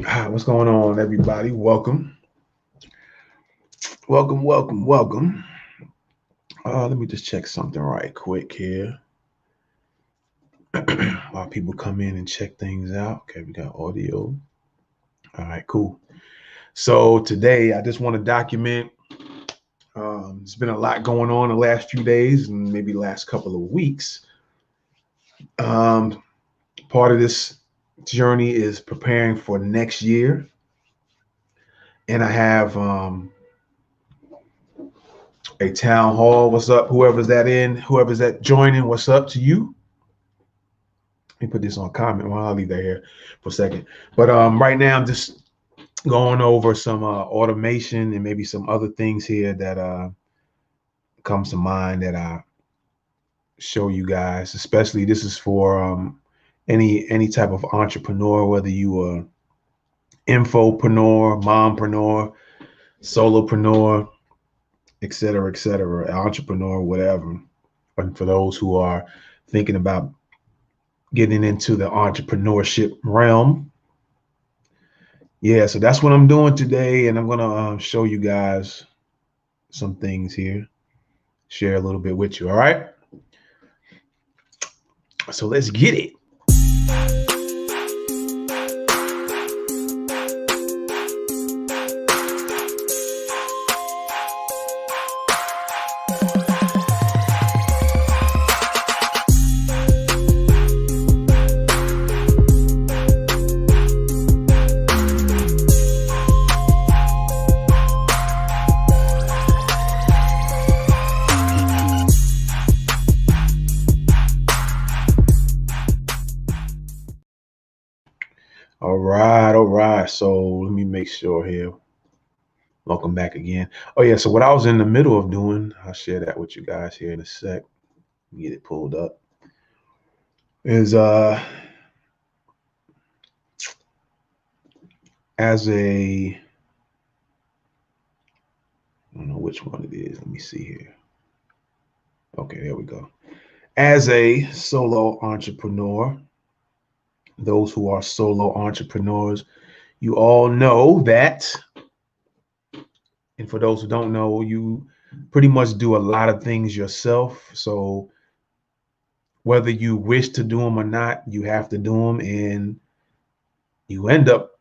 What's going on, everybody? Welcome, welcome, welcome, welcome. Let me just check something right quick here while people come in and check things out. Okay, we got audio. All right, cool. So today, I just want to document. There's been a lot going on the last few days and maybe last couple of weeks. Part of this journey is preparing for next year, and I have a town hall. What's up? Whoever's that joining, what's up to you? Let me put this on comment. Well, I'll leave that here for a second. But right now, I'm just going over some automation and maybe some other things here that comes to mind that I show you guys. Especially this is for any type of entrepreneur, whether you are infopreneur, mompreneur, solopreneur, et cetera, entrepreneur, whatever. And for those who are thinking about getting into the entrepreneurship realm. Yeah, so that's what I'm doing today, and I'm gonna show you guys some things here, share a little bit with you. All right, so let's get it. All right. So let me make sure here. Welcome back again. Oh yeah. So what I was in the middle of doing, I'll share that with you guys here in a sec. Get it pulled up. Is as a, I don't know which one it is. Let me see here. Okay, there we go. As a solo entrepreneur, those who are solo entrepreneurs, you all know that. And for those who don't know, you pretty much do a lot of things yourself. So whether you wish to do them or not, you have to do them, and you end up,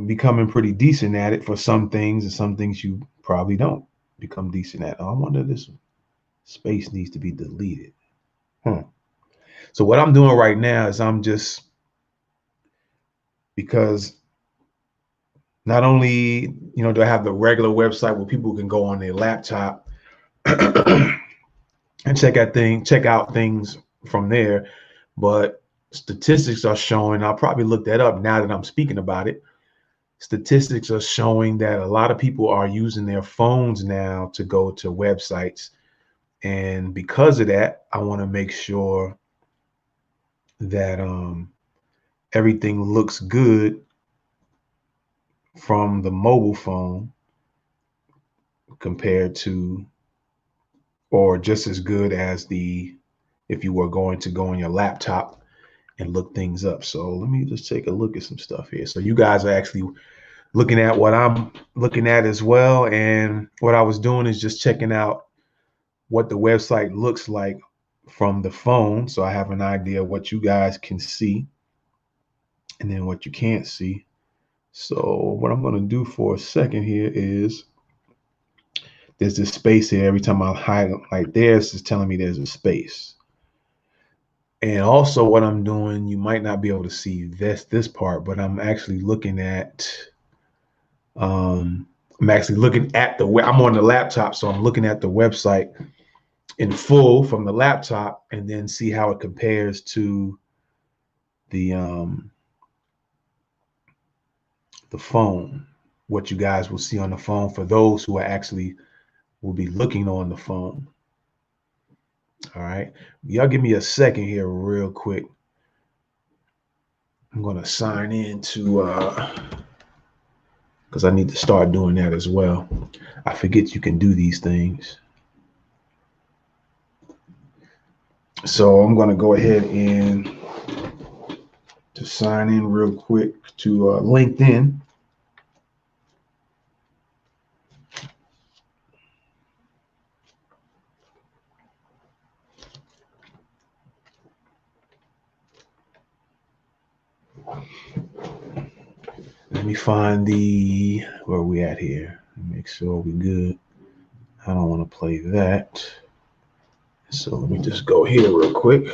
becoming pretty decent at it for some things, and some things you probably don't become decent at. Oh, I wonder if this space needs to be deleted. So what I'm doing right now is I'm just, because not only, do I have the regular website where people can go on their laptop and check out things from there, but statistics are showing, I'll probably look that up now that I'm speaking about it. Statistics are showing that a lot of people are using their phones now to go to websites. And because of that, I want to make sure that everything looks good from the mobile phone compared to, or just as good as if you were going to go on your laptop and look things up. So let me just take a look at some stuff here. So you guys are actually looking at what I'm looking at as well. And what I was doing is just checking out what the website looks like from the phone. So I have an idea of what you guys can see and then what you can't see. So what I'm going to do for a second here is, there's this space here. Every time I highlight this, is telling me there's a space. And also what I'm doing, you might not be able to see this part, but I'm actually looking at, I'm on the laptop. So I'm looking at the website in full from the laptop, and then see how it compares to the phone, what you guys will see on the phone for those who are actually will be looking on the phone. All right, y'all give me a second here real quick. I'm going to sign in to because I need to start doing that as well. I forget you can do these things. So I'm going to go ahead and just sign in real quick to LinkedIn. Let me find where we at here. Make sure we good. I don't want to play that. So let me just go here real quick.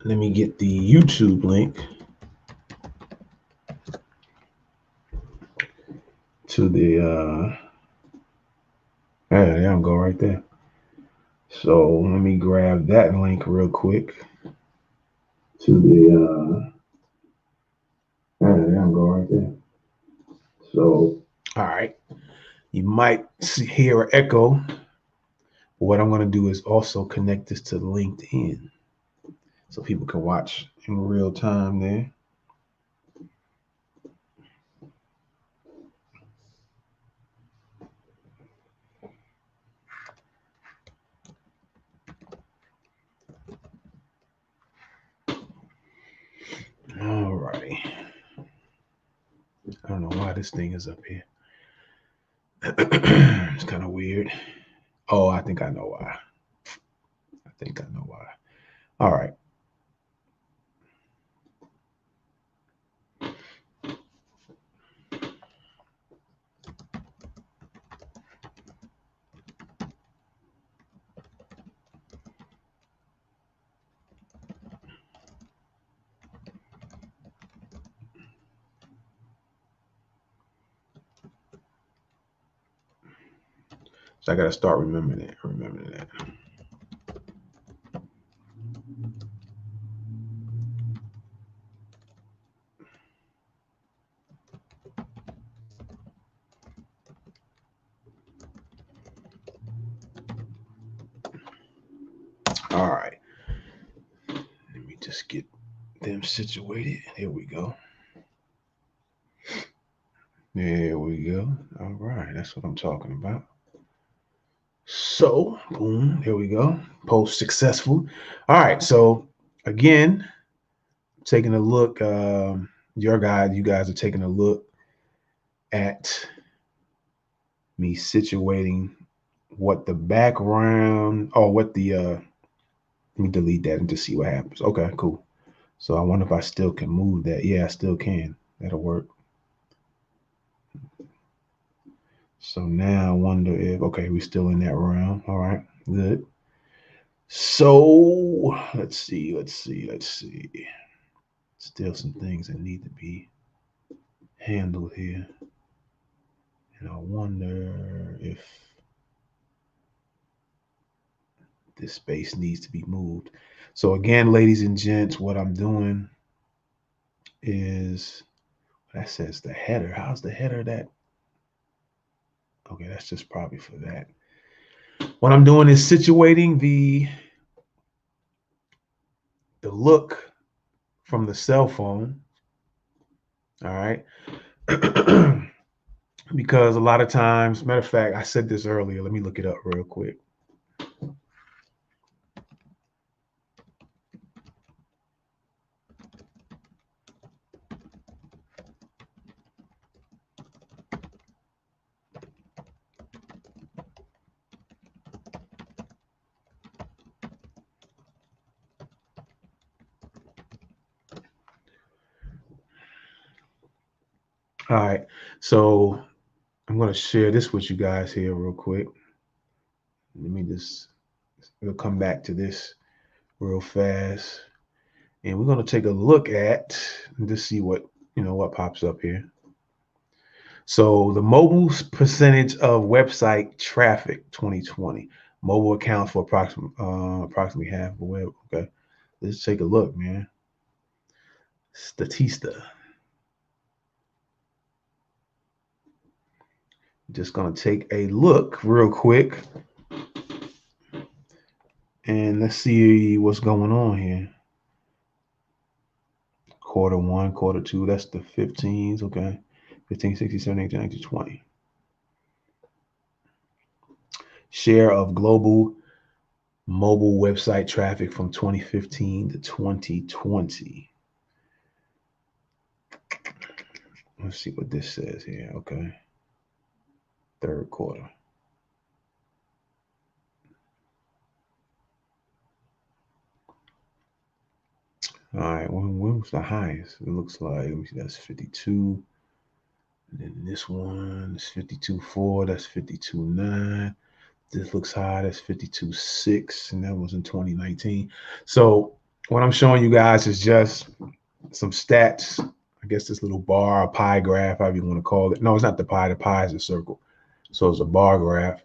Let me get the YouTube link to the there we go right there. So let me grab that link real quick to the there we go right there. So all right, you might hear an echo. What I'm going to do is also connect this to LinkedIn so people can watch in real time there. All right. I don't know why this thing is up here. It's kind of weird. Oh, I think I know why. All right. So I got to start remembering that. All right. Let me just get them situated. Here we go. There we go. All right. That's what I'm talking about. So, boom. There we go. Post successful. All right. So, again, taking a look, you guys are taking a look at me situating what the background, let me delete that and just see what happens. Okay, cool. So I wonder if I still can move that. Yeah, I still can. That'll work. So now I wonder if, okay, we're still in that round. All right, good. So let's see. Still some things that need to be handled here. And I wonder if this space needs to be moved. So again, ladies and gents, what I'm doing is, that says the header. How's the header that? Okay, that's just probably for that. What I'm doing is situating the look from the cell phone. All right. Because a lot of times, matter of fact, I said this earlier. Let me look it up real quick. All right. So I'm going to share this with you guys here real quick. We'll come back to this real fast. And we're going to take a look at and just see what pops up here. So the mobile percentage of website traffic 2020. Mobile accounts for approximately half of the web. Okay. Let's take a look, man. Statista. Just going to take a look real quick. And let's see what's going on here. Quarter one, quarter two, that's the 15s, okay. 15, 16, 17, 18, 19, 20. Share of global mobile website traffic from 2015 to 2020. Let's see what this says here. Okay. Third quarter. All right. When was the highest? It looks like, let me see, that's 52. And then this one is 52.4. That's 52.9. This looks high. That's 52.6. And that was in 2019. So what I'm showing you guys is just some stats. I guess this little bar, a pie graph, however you want to call it. No, it's not the pie. The pie is a circle. So it's a bar graph.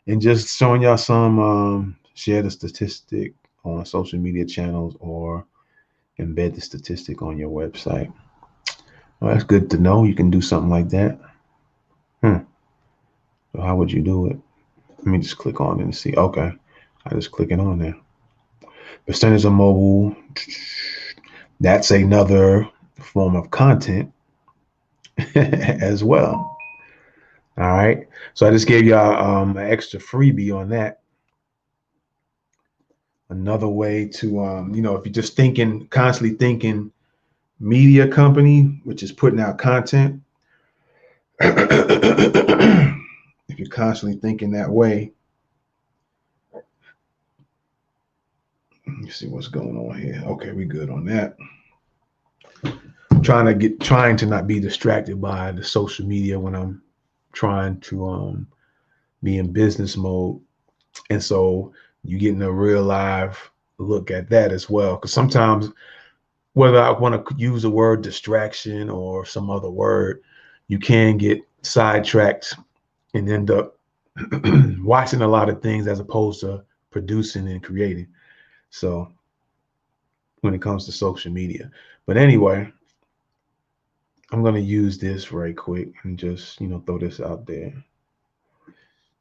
And just showing y'all some, share the statistic on social media channels or embed the statistic on your website. Well, that's good to know. You can do something like that. So how would you do it? Let me just click on it and see. Okay. I just click it on there. Percentage of mobile. That's another form of content as well. All right. So I just gave y'all an extra freebie on that. Another way to, if you're just constantly thinking media company, which is putting out content. If you're constantly thinking that way, let me see what's going on here. Okay, we good on that. Trying to not be distracted by the social media when I'm trying to be in business mode. And so you're getting a real live look at that as well. Because sometimes, whether I want to use the word distraction or some other word, you can get sidetracked and end up watching a lot of things as opposed to producing and creating. So when it comes to social media. But anyway, I'm going to use this right quick and just, throw this out there.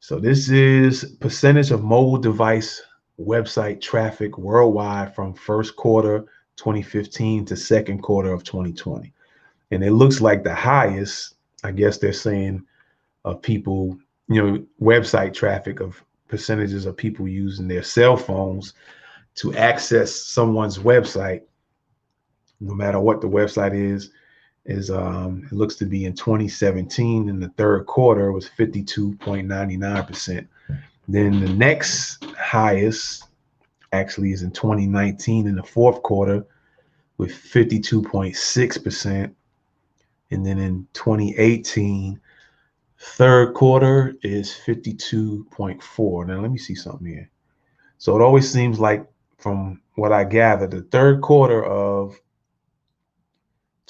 So this is percentage of mobile device website traffic worldwide from first quarter 2015 to second quarter of 2020. And it looks like the highest, I guess they're saying, of people, website traffic of percentages of people using their cell phones to access someone's website, no matter what the website is it looks to be in 2017 in the third quarter was 52.99%. Then the next highest actually is in 2019 in the fourth quarter with 52.6%. And then in 2018, third quarter is 52.4. Now let me see something here. So it always seems like, from what I gather, the third quarter of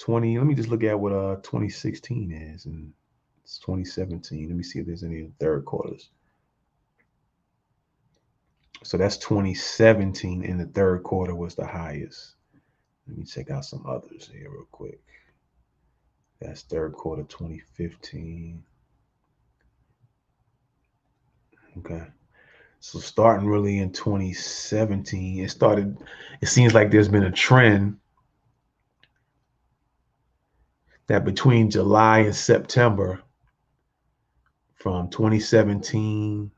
let me just look at what 2016 is, and it's 2017. Let me see if there's any third quarters. So that's 2017 in the third quarter was the highest. Let me check out some others here real quick. That's third quarter 2015. Okay. So starting really in 2017, it seems like there's been a trend that between July and September, from 2017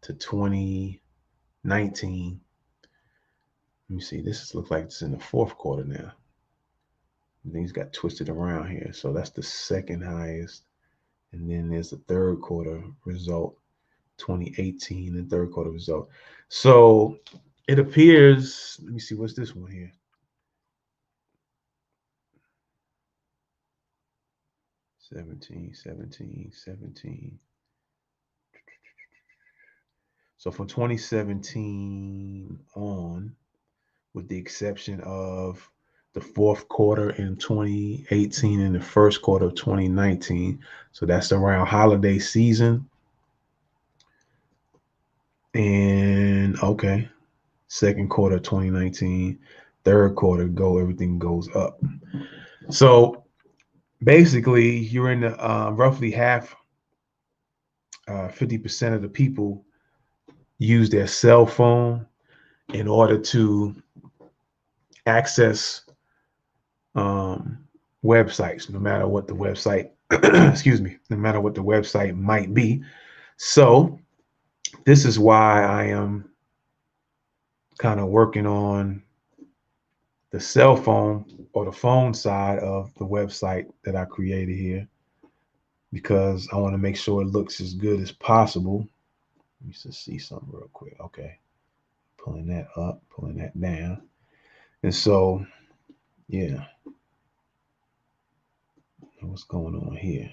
to 2019, let me see, this looks like it's in the fourth quarter now. And things got twisted around here. So that's the second highest. And then there's the third quarter result, 2018, and third quarter result. So it appears, let me see, what's this one here? 17. So from 2017 on, with the exception of the fourth quarter in 2018 and the first quarter of 2019, so that's around holiday season. And okay, second quarter 2019, third quarter everything goes up. So basically, you're in the roughly half, 50% of the people use their cell phone in order to access websites, no matter what the website, excuse me, no matter what the website might be. So this is why I am kind of working on the cell phone or the phone side of the website that I created here, because I want to make sure it looks as good as possible. Let me just see something real quick. Okay. Pulling that up, pulling that down. And so, yeah, what's going on here?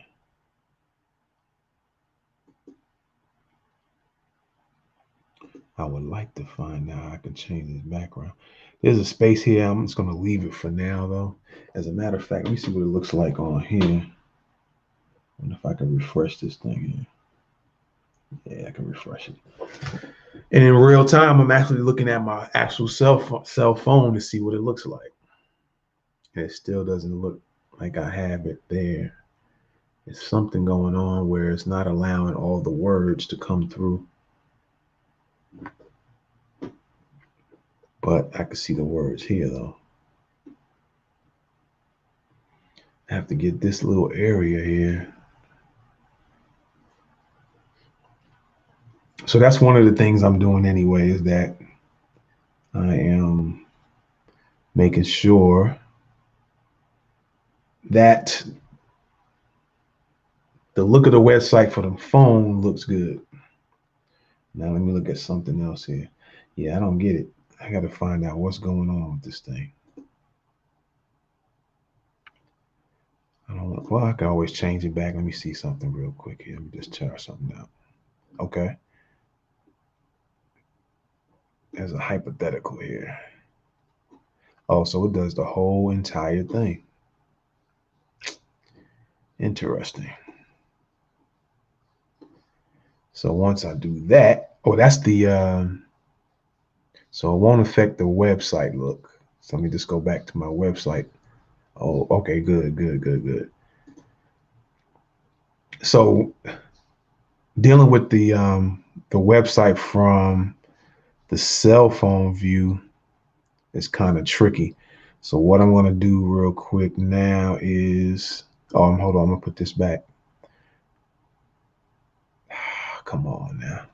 I would like to find out how I can change this background. There's a space here. I'm just going to leave it for now, though. As a matter of fact, let me see what it looks like on here. And if I can refresh this thing here. Yeah, I can refresh it. And in real time, I'm actually looking at my actual cell phone to see what it looks like. And it still doesn't look like I have it there. There's something going on where it's not allowing all the words to come through. But I can see the words here, though. I have to get this little area here. So that's one of the things I'm doing anyway, is that I am making sure that the look of the website for the phone looks good. Now let me look at something else here. Yeah, I don't get it. I got to find out what's going on with this thing. I don't. Well, I can always change it back. Let me see something real quick here. Let me just try something out. Okay. There's a hypothetical here. Oh, so it does the whole entire thing. Interesting. So once I do that, oh, that's the, so it won't affect the website look. So let me just go back to my website. Oh, okay, good. So dealing with the website from the cell phone view is kind of tricky. So what I'm going to do real quick now is, hold on, I'm going to put this back. Come on now.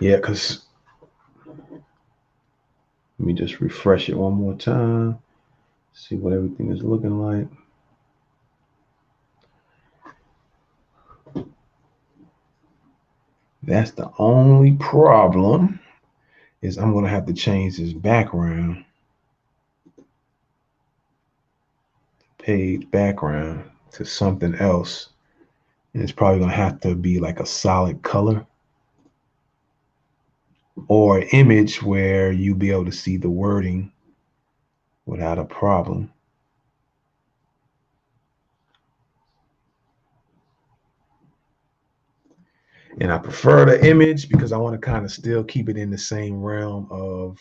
Yeah, because let me just refresh it one more time. See what everything is looking like. That's the only problem, is I'm going to have to change this background, page background, to something else. And it's probably going to have to be like a solid color or an image where you'll be able to see the wording without a problem. And I prefer the image because I want to kind of still keep it in the same realm of,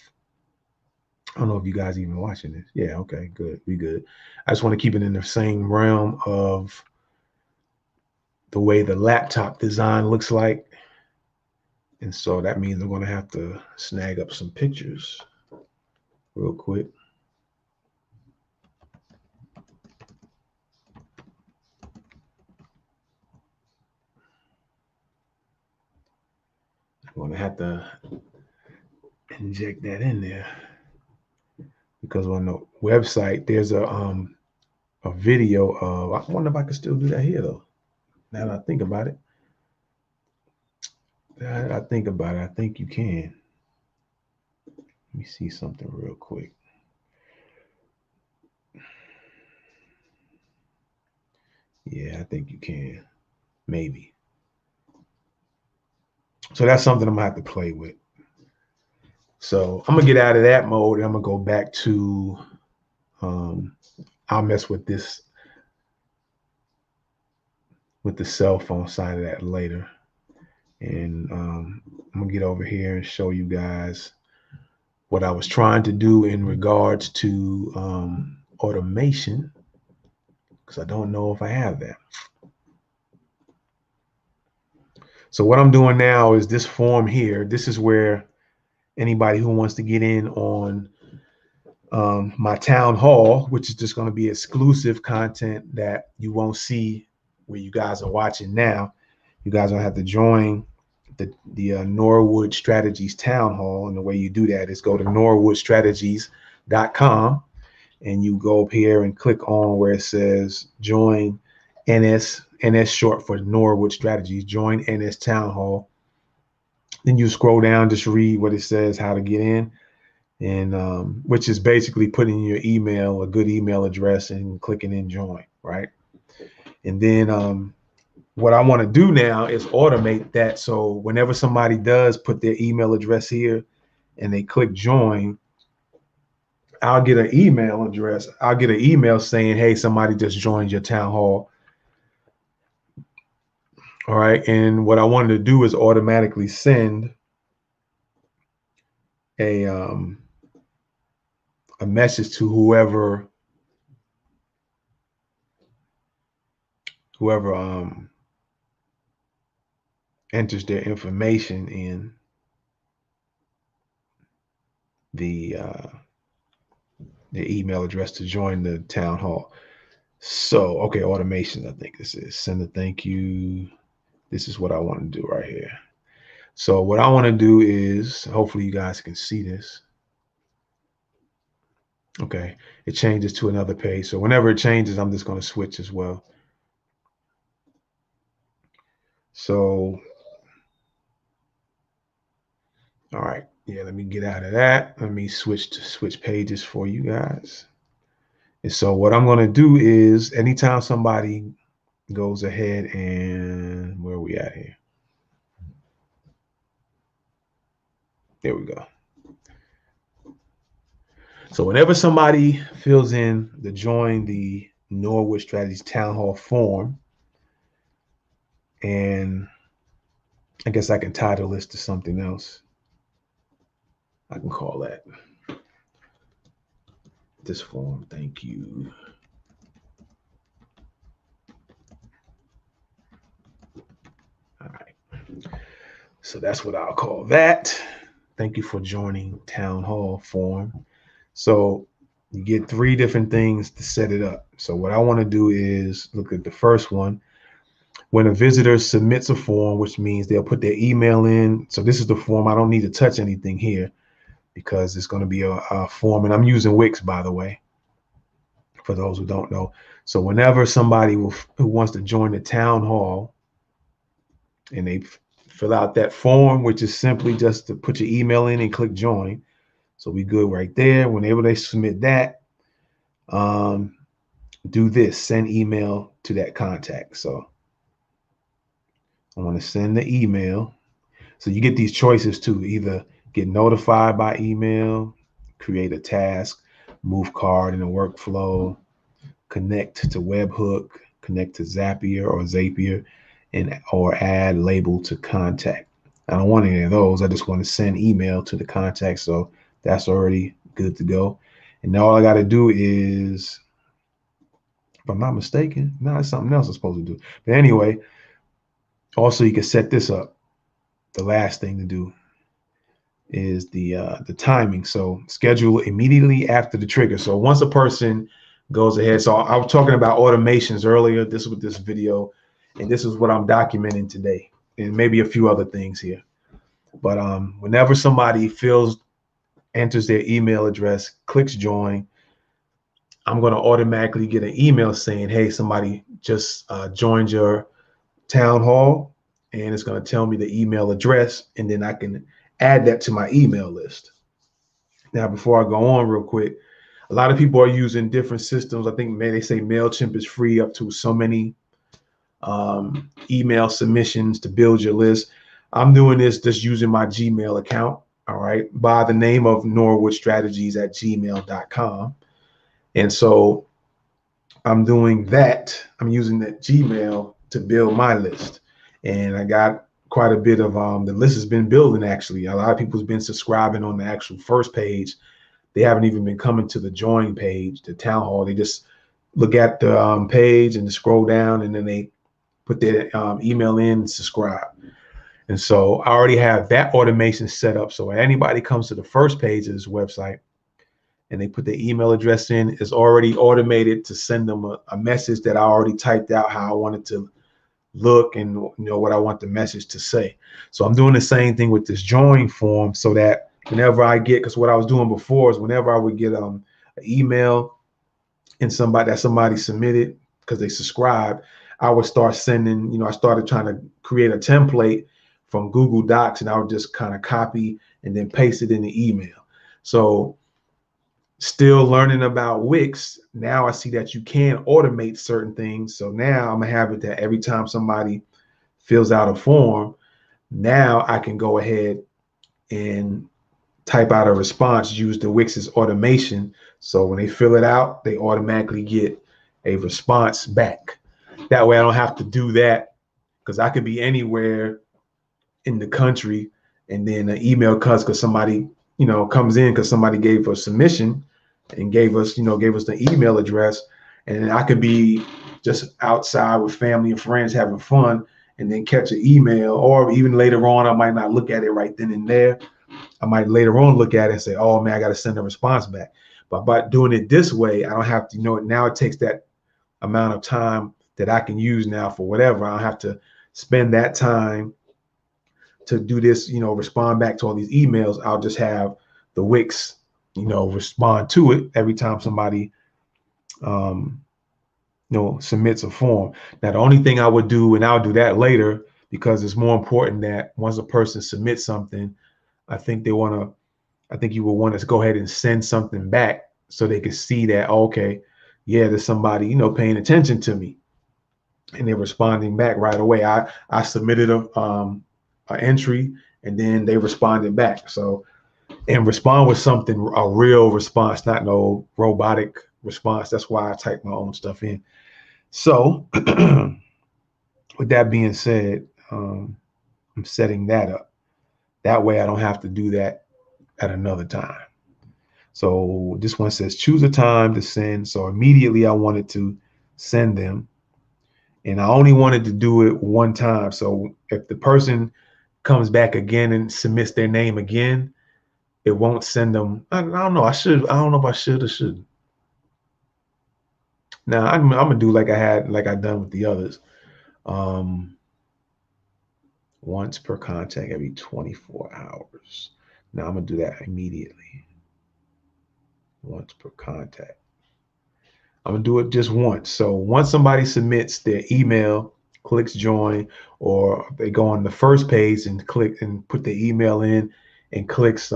I don't know if you guys even watching this. Yeah, okay, good. We good. I just want to keep it in the same realm of the way the laptop design looks like. And so that means I'm going to have to snag up some pictures real quick. I'm going to have to inject that in there, because on the website there's a video of, I wonder if I can still do that here though. Now that I think about it, I think you can. Let me see something real quick. Yeah, I think you can. Maybe. So that's something I'm gonna have to play with. So I'm gonna get out of that mode and I'm gonna go back to, I'll mess with this, with the cell phone side of that later. And I'm gonna get over here and show you guys what I was trying to do in regards to automation, because I don't know if I have that. So what I'm doing now is this form here. This is where anybody who wants to get in on my town hall, which is just going to be exclusive content that you won't see where you guys are watching now. You guys don't have to join the Norwood Strategies Town Hall. And the way you do that is go to norwoodstrategies.com and you go up here and click on where it says join NS short for Norwood Strategies, join NS Town Hall. Then you scroll down, just read what it says, how to get in, and which is basically putting in your email, a good email address, and clicking in join, right? And then what I want to do now is automate that. So whenever somebody does put their email address here and they click join, I'll get an email address. I'll get an email saying, hey, somebody just joined your town hall. All right. And what I wanted to do is automatically send a message to whoever enters their information in the email address to join the town hall. So, okay, automation, I think this is send a thank you. This is what I want to do right here. So what I want to do is, hopefully you guys can see this. Okay, it changes to another page. So whenever it changes, I'm just going to switch as well. So, all right, yeah, let me get out of that. Let me switch pages for you guys. And so what I'm going to do is anytime somebody goes ahead and where are we at here? There we go. So whenever somebody fills in the join the Norwood Strategies Town Hall form, and I guess I can title this to something else. I can call that this form. Thank you. All right. So that's what I'll call that. Thank you for joining Town Hall form. So you get 3 different things to set it up. So what I want to do is look at the first one. When a visitor submits a form, which means they'll put their email in. So this is the form. I don't need to touch anything here because it's going to be a form. And I'm using Wix, by the way, for those who don't know. So whenever somebody who wants to join the town hall and they fill out that form, which is simply just to put your email in and click join. So we good right there. Whenever they submit that, do this, send email to that contact. So I want to send the email. So you get these choices too, either get notified by email, create a task, move card in a workflow, connect to webhook, connect to Zapier or Zapier, or add label to contact. I don't want any of those. I just want to send email to the contact. So that's already good to go. And now all I got to do is, if I'm not mistaken, no, it's something else I'm supposed to do. But anyway, also you can set this up. The last thing to do is the timing. So schedule immediately after the trigger. So once a person goes ahead, so I was talking about automations earlier. This is with this video, and this is what I'm documenting today, and maybe a few other things here. But whenever somebody enters their email address, clicks join, I'm going to automatically get an email saying, hey, somebody just joined your town hall, and it's going to tell me the email address, and then I can add that to my email list. Now, before I go on real quick, a lot of people are using different systems. I think they say MailChimp is free up to so many email submissions to build your list. I'm doing this just using my Gmail account, all right, by the name of norwoodstrategies@gmail.com. And so I'm doing that. I'm using that Gmail to build my list. And I got quite a bit of the list has been building actually. A lot of people's been subscribing on the actual first page. They haven't even been coming to the join page, the town hall. They just look at the page and scroll down, and then they put their email in and subscribe. And so I already have that automation set up. So when anybody comes to the first page of this website and they put their email address in, it's already automated to send them a message that I already typed out how I wanted to look and what I want the message to say. So I'm doing the same thing with this join form so that whenever I get, because what I was doing before is whenever I would get an email and somebody submitted because they subscribed, I would start sending, I started trying to create a template from Google Docs, and I would just kind of copy and then paste it in the email. So still learning about Wix, now I see that you can automate certain things. So now I'm gonna have it that every time somebody fills out a form, now I can go ahead and type out a response, use the Wix's automation. So when they fill it out, they automatically get a response back. That way I don't have to do that, because I could be anywhere in the country and then an email comes because somebody, comes in because somebody gave a submission and gave us the email address. And I could be just outside with family and friends having fun and then catch an email, or even later on, I might not look at it right then and there. I might later on look at it and say, oh man, I got to send a response back. But by doing it this way, I don't have to, now it takes that amount of time that I can use now for whatever. I don't have to spend that time to do this, respond back to all these emails. I'll just have the Wix, respond to it every time somebody, submits a form. Now, the only thing I would do, and I'll do that later, because it's more important that once a person submits something, I think you will want to go ahead and send something back so they can see that, okay, yeah, there's somebody, paying attention to me, and they're responding back right away. I submitted an entry, and then they responded back. So, and respond with something, a real response, not no robotic response. That's why I type my own stuff in. So with that being said, I'm setting that up. That way I don't have to do that at another time. So this one says choose a time to send. So immediately I wanted to send them, and I only wanted to do it one time. So if the person comes back again and submits their name again, it won't send them. I don't know. I don't know if I should or shouldn't. Now I'm gonna do like I done with the others. Once per contact every 24 hours. Now I'm gonna do that immediately. Once per contact. I'm gonna do it just once. So once somebody submits their email, clicks join, or they go on the first page and click and put the email in and clicks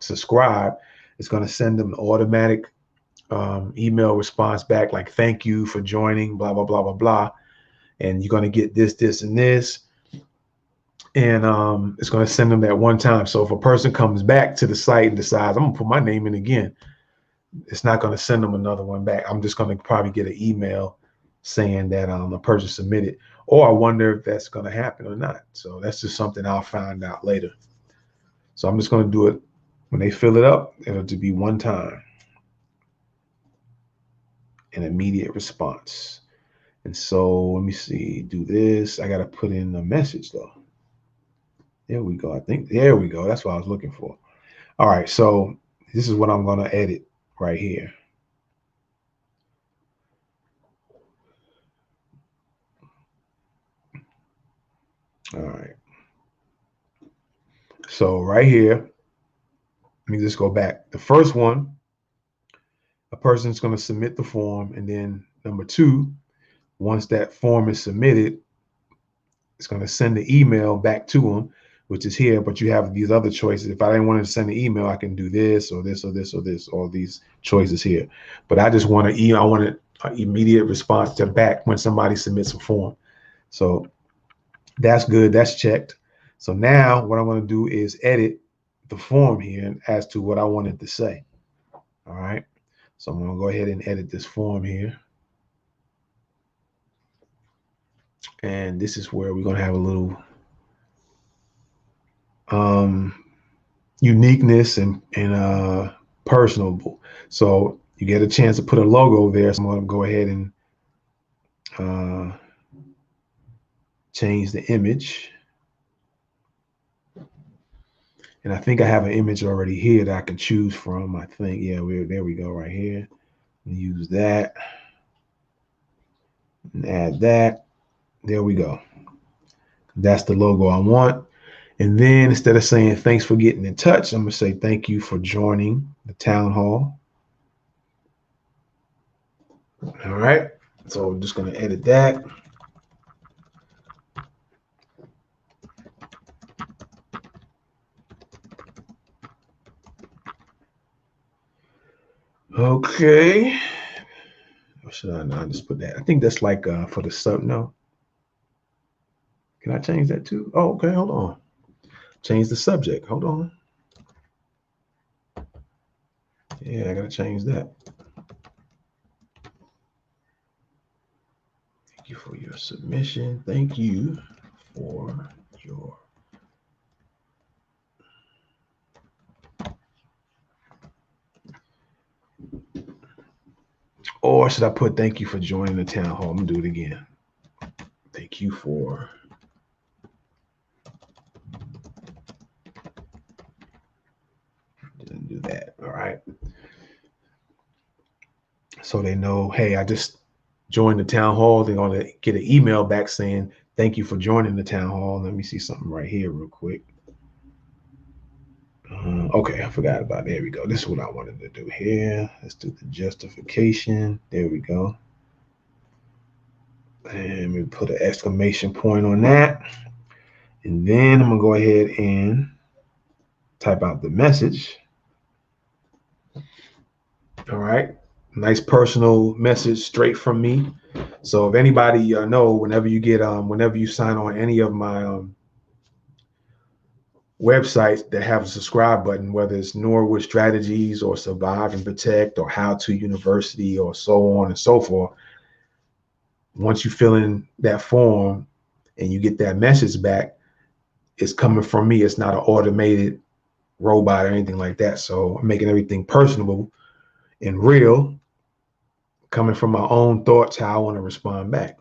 subscribe, it's gonna send them an automatic email response back like, thank you for joining, blah, blah, blah, blah, blah. And you're gonna get this, this, and this. And it's gonna send them that one time. So if a person comes back to the site and decides, I'm gonna put my name in again, it's not going to send them another one back. I'm just going to probably get an email saying that the person submitted, or I wonder if that's going to happen or not. So that's just something I'll find out later. So I'm just going to do it when they fill it up. It'll just be one time, an immediate response. And so let me see, do this. I got to put in a message though. There we go. I think there we go. That's what I was looking for. All right. So this is what I'm going to edit right here. All right. So right here, let me just go back. The first one, a person's going to submit the form. And then number two, once that form is submitted, it's going to send the email back to them, which is here. But you have these other choices. If I didn't want to send the email, I can do this or this or this or this, all these choices here. But I just want to I want an immediate response to back when somebody submits a form. So that's good. That's checked. So now what I'm going to do is edit the form here as to what I wanted to say. All right. So I'm going to go ahead and edit this form here. And this is where we're going to have a little uniqueness and personable. So you get a chance to put a logo there. So I'm going to go ahead and change the image. And I think I have an image already here that I can choose from. I think, yeah, there we go right here. Use that and add that. There we go. That's the logo I want. And then instead of saying thanks for getting in touch, I'm going to say thank you for joining the town hall. All right. So I'm just going to edit that. Okay. Or should I not just put that? I think that's like for the sub. No. Can I change that too? Oh, okay. Hold on. Change the subject. Hold on. Yeah, I got to change that. Thank you for your submission. Thank you for your. Or should I put thank you for joining the town hall? I'm going to do it again. Thank you for. Didn't do that. All right. So they know, hey, I just joined the town hall. They're going to get an email back saying, thank you for joining the town hall. Let me see something right here real quick. Okay, I forgot about it. There we go. This is what I wanted to do here. Let's do the justification. There we go. And we put an exclamation point on that. And then I'm going to go ahead and type out the message. All right. Nice personal message straight from me. So if anybody know, whenever you get whenever you sign on any of my websites that have a subscribe button, whether it's Norwood Strategies or Survive and Protect or How to University or so on and so forth, once you fill in that form and you get that message back, it's coming from me. It's not an automated robot or anything like that. So I'm making everything personable and real, coming from my own thoughts, how I want to respond back.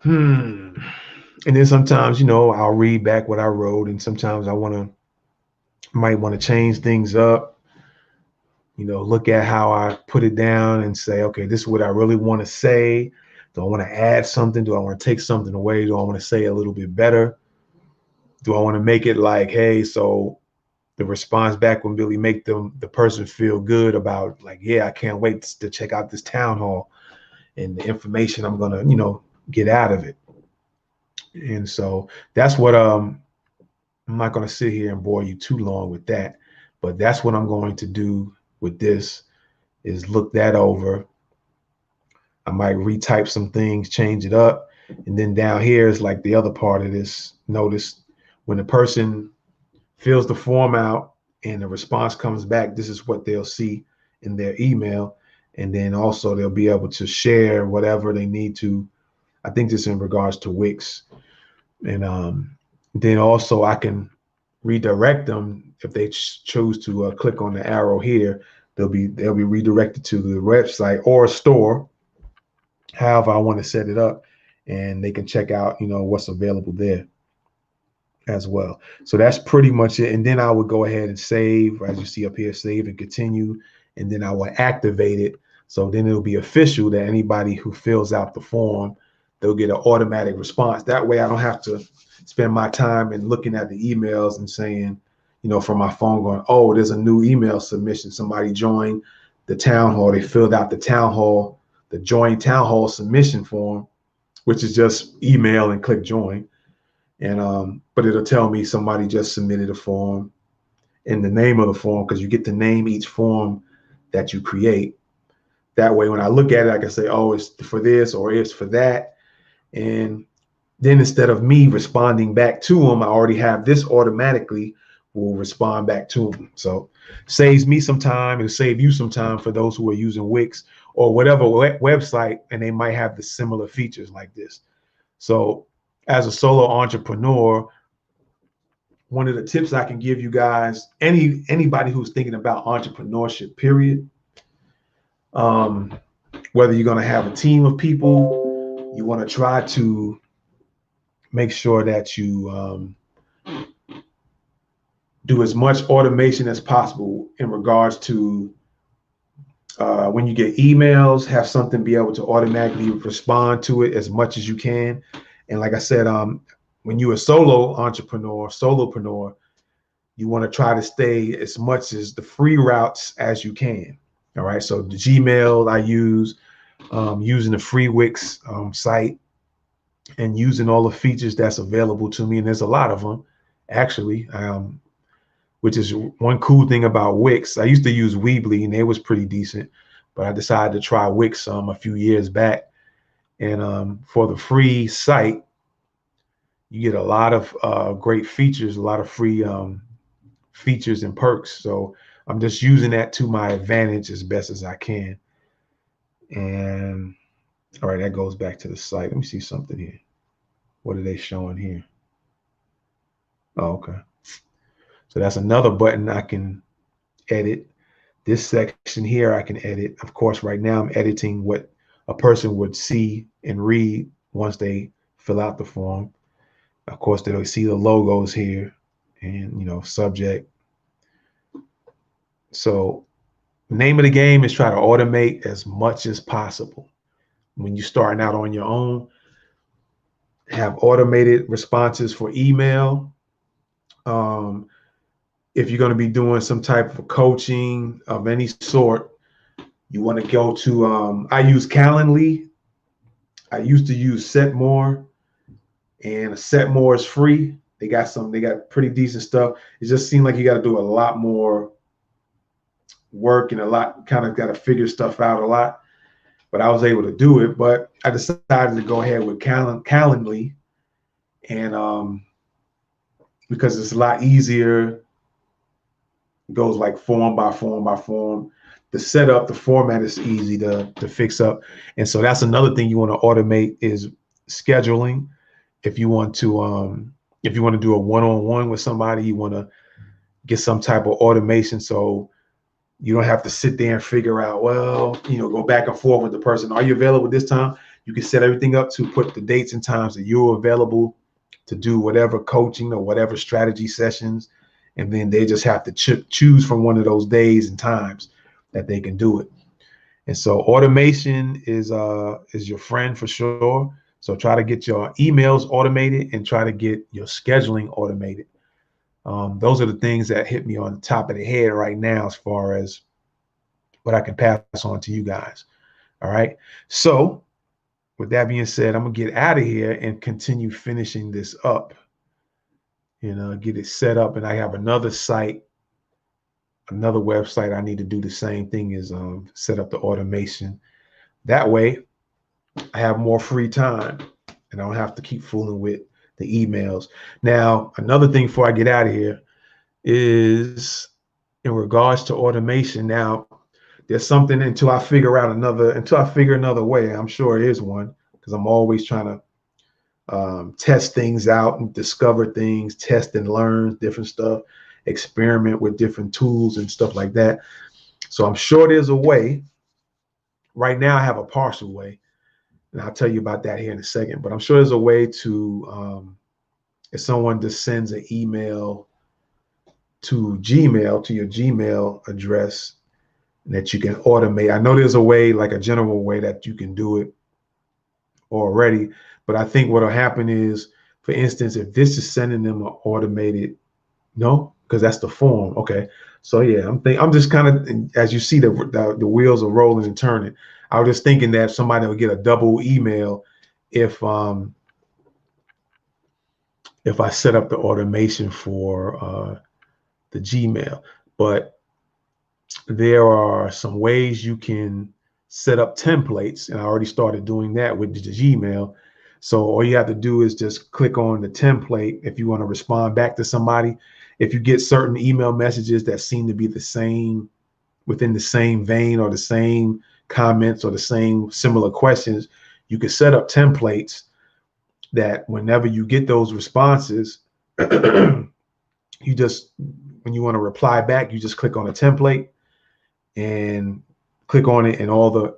And then sometimes, I'll read back what I wrote, and sometimes might want to change things up, look at how I put it down and say, okay, this is what I really want to say. Do I want to add something? Do I want to take something away? Do I want to say a little bit better? Do I want to make it like, hey, so the response back will really make the person feel good about like, yeah, I can't wait to check out this town hall and the information I'm going to, get out of it. And so that's what I'm not going to sit here and bore you too long with that, but that's what I'm going to do with this is look that over. I might retype some things, change it up. And then down here is like the other part of this. Notice when the person fills the form out and the response comes back, this is what they'll see in their email. And then also they'll be able to share whatever they need to. I think this in regards to Wix. And then also I can redirect them if they choose to click on the arrow here. They'll be redirected to the website or store, however I want to set it up, and they can check out what's available there. as well. So that's pretty much it. And then I would go ahead and save, as you see up here, save and continue. And then I will activate it. So then it'll be official that anybody who fills out the form, they'll get an automatic response. That way I don't have to spend my time and looking at the emails and saying, from my phone going, oh, there's a new email submission. Somebody joined the town hall. They filled out the join town hall submission form, which is just email and click join. And but it'll tell me somebody just submitted a form and the name of the form, because you get to name each form that you create. That way, when I look at it, I can say, oh, it's for this or it's for that. And then instead of me responding back to them, I already have this automatically will respond back to them. So saves me some time. It'll save you some time for those who are using Wix or whatever website, and they might have the similar features like this. So as a solo entrepreneur, one of the tips I can give you guys, anybody who's thinking about entrepreneurship, period, whether you're going to have a team of people, you want to try to make sure that you do as much automation as possible in regards to when you get emails, have something be able to automatically respond to it as much as you can. And like I said, when you're a solopreneur, you want to try to stay as much as the free routes as you can. All right. So the Gmail I use, using the free Wix site, and using all the features that's available to me. And there's a lot of them, actually, which is one cool thing about Wix. I used to use Weebly, and it was pretty decent, but I decided to try Wix a few years back. And for the free site, you get a lot of great features, a lot of free features and perks. So I'm just using that to my advantage as best as I can. And all right, that goes back to the site. Let me see something here. What are they showing here? Oh, okay. So that's another button I can edit. This section here I can edit. Of course, right now I'm editing what a person would see and read once they fill out the form. Of course, they'll see the logos here and, subject. So name of the game is try to automate as much as possible. When you're starting out on your own, have automated responses for email. If you're going to be doing some type of coaching of any sort, you want to go to, I use Calendly. I used to use Setmore, and Setmore is free. They got pretty decent stuff. It just seemed like you got to do a lot more work and kind of got to figure stuff out a lot, but I was able to do it. But I decided to go ahead with Calendly, and because it's a lot easier. It goes like form by form by form. The setup, the format is easy to fix up. And so that's another thing you want to automate is scheduling. If you want to do a one-on-one with somebody, you want to get some type of automation so you don't have to sit there and figure out, go back and forth with the person. Are you available this time? You can set everything up to put the dates and times that you're available to do whatever coaching or whatever strategy sessions. And then they just have to choose from one of those days and times that they can do it. And so automation is your friend for sure. So try to get your emails automated and try to get your scheduling automated. Those are the things that hit me on the top of the head right now as far as what I can pass on to you guys. All right. So with that being said, I'm going to get out of here and continue finishing this up. Get it set up. And I have another site, another website I need to do the same thing is set up the automation. That way I have more free time and I don't have to keep fooling with the emails. Now, another thing before I get out of here is in regards to automation. Now, there's something until I figure another way. I'm sure it is one, because I'm always trying to test things out and discover things, test and learn different stuff, experiment with different tools and stuff like that. So I'm sure there's a way. Right now I have a partial way, and I'll tell you about that here in a second, but I'm sure there's a way to if someone just sends an email to Gmail, to your Gmail address, that you can automate. I know there's a way, like a general way that you can do it already, but I think what'll happen is, for instance, if this is sending them an automated, no, because that's the form. Okay, so yeah, I'm just kind of, as you see the wheels are rolling and turning. I was just thinking that somebody will get a double email if I set up the automation for the Gmail, but there are some ways you can set up templates, and I already started doing that with the Gmail. So all you have to do is just click on the template if you want to respond back to somebody. If you get certain email messages that seem to be the same, within the same vein, or the same comments, or the same similar questions, you can set up templates that whenever you get those responses, you just, when you want to reply back, you just click on a template and click on it, and all the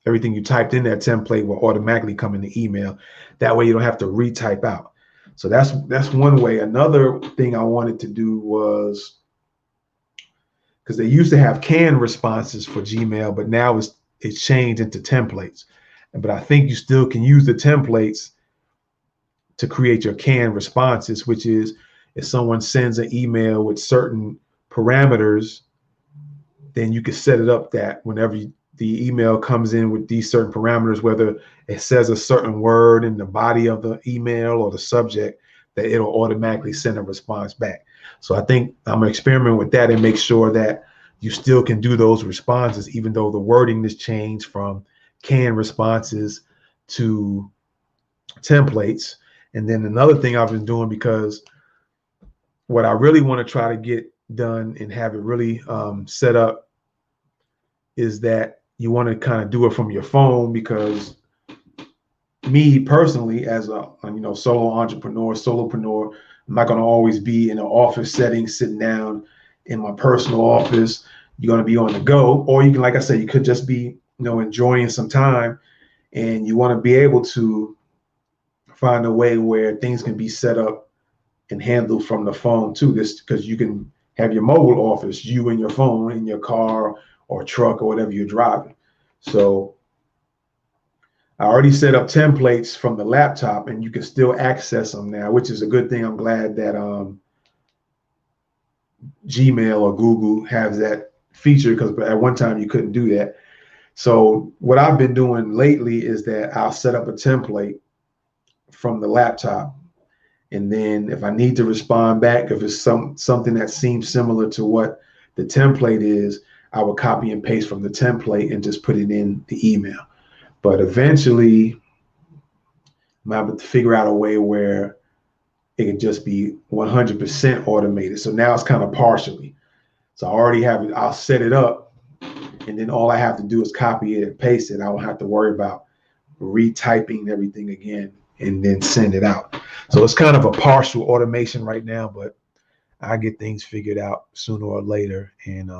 everything you typed in that template will automatically come in the email. That way you don't have to retype out. So that's one way. Another thing I wanted to do was, because they used to have canned responses for Gmail, but now it's changed into templates. But I think you still can use the templates to create your canned responses, which is, if someone sends an email with certain parameters, then you can set it up that whenever the email comes in with these certain parameters, whether it says a certain word in the body of the email or the subject, that it'll automatically send a response back. So I think I'm gonna experiment with that and make sure that you still can do those responses, even though the wording has changed from canned responses to templates. And then another thing I've been doing, because what I really want to try to get done and have it really set up, is that you want to kind of do it from your phone, because me personally, as a solo entrepreneur, solopreneur, I'm not going to always be in an office setting, sitting down in my personal office. You're going to be on the go, or you can, like I said, you could just be enjoying some time, and you want to be able to find a way where things can be set up and handled from the phone too. This, because you can have your mobile office, you and your phone in your car or truck or whatever you're driving. So I already set up templates from the laptop, and you can still access them now, which is a good thing. I'm glad that Gmail or Google has that feature, because at one time you couldn't do that. So what I've been doing lately is that I'll set up a template from the laptop, and then if I need to respond back, if it's something that seems similar to what the template is, I would copy and paste from the template and just put it in the email. But eventually, I'm able to figure out a way where it can just be 100% automated. So now it's kind of partially. So I already have it. I'll set it up, and then all I have to do is copy it and paste it. I don't have to worry about retyping everything again and then send it out. So it's kind of a partial automation right now, but I get things figured out sooner or later, and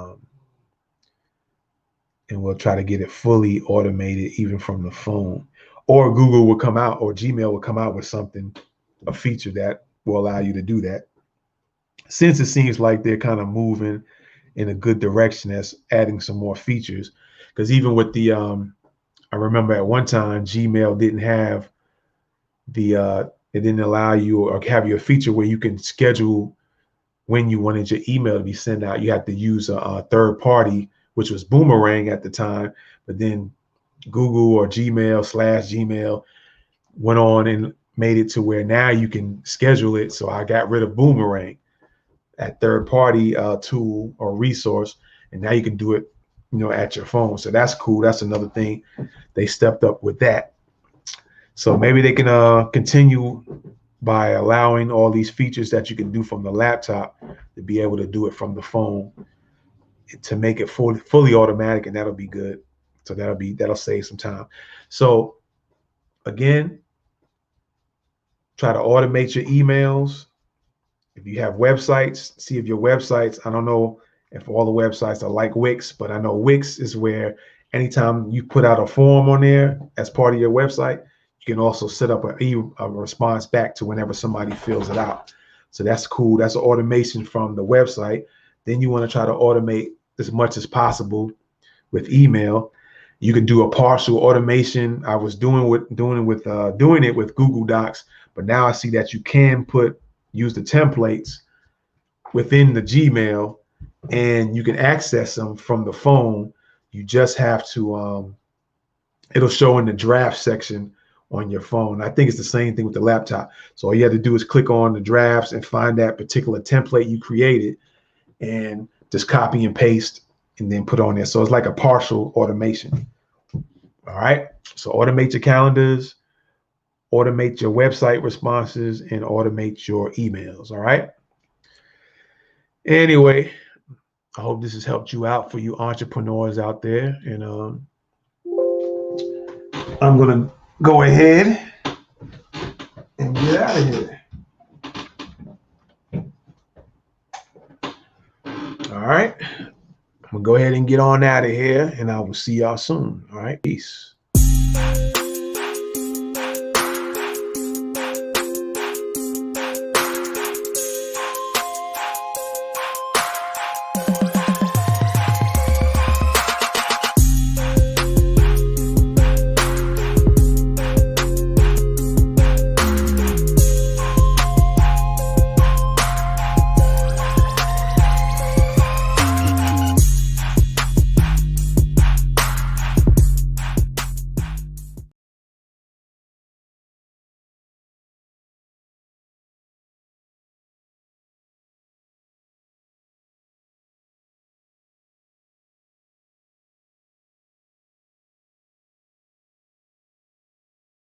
we'll try to get it fully automated, even from the phone. Or Google will come out, or Gmail will come out with something, a feature that will allow you to do that. Since it seems like they're kind of moving in a good direction as adding some more features, because even with the I remember at one time Gmail didn't have it didn't allow you or have your feature where you can schedule when you wanted your email to be sent out. You had to use a third party, which was Boomerang at the time, but then Google or Gmail/Gmail went on and made it to where now you can schedule it. So I got rid of Boomerang, that third party tool or resource, and now you can do it at your phone. So that's cool. That's another thing they stepped up with that. So maybe they can continue by allowing all these features that you can do from the laptop to be able to do it from the phone, to make it fully automatic, and that'll be good. So that'll save some time. So again, try to automate your emails. If you have websites, see if your websites, I don't know if all the websites are like Wix, but I know Wix is where anytime you put out a form on there as part of your website, you You can also set up a response back to whenever somebody fills it out. So that's cool. That's an automation from the website. Then you want to try to automate as much as possible with email. You can do a partial automation. I was doing it with Google Docs, but now I see that you can use the templates within the Gmail, and you can access them from the phone. You just have to it'll show in the draft section on your phone. I think it's the same thing with the laptop. So all you have to do is click on the drafts and find that particular template you created and just copy and paste and then put on there. So it's like a partial automation. All right. So automate your calendars, automate your website responses, and automate your emails. All right. Anyway, I hope this has helped you out for you entrepreneurs out there. And I'm going to go ahead and get out of here. All right. I'm going to go ahead and get on out of here, and I will see y'all soon. All right. Peace.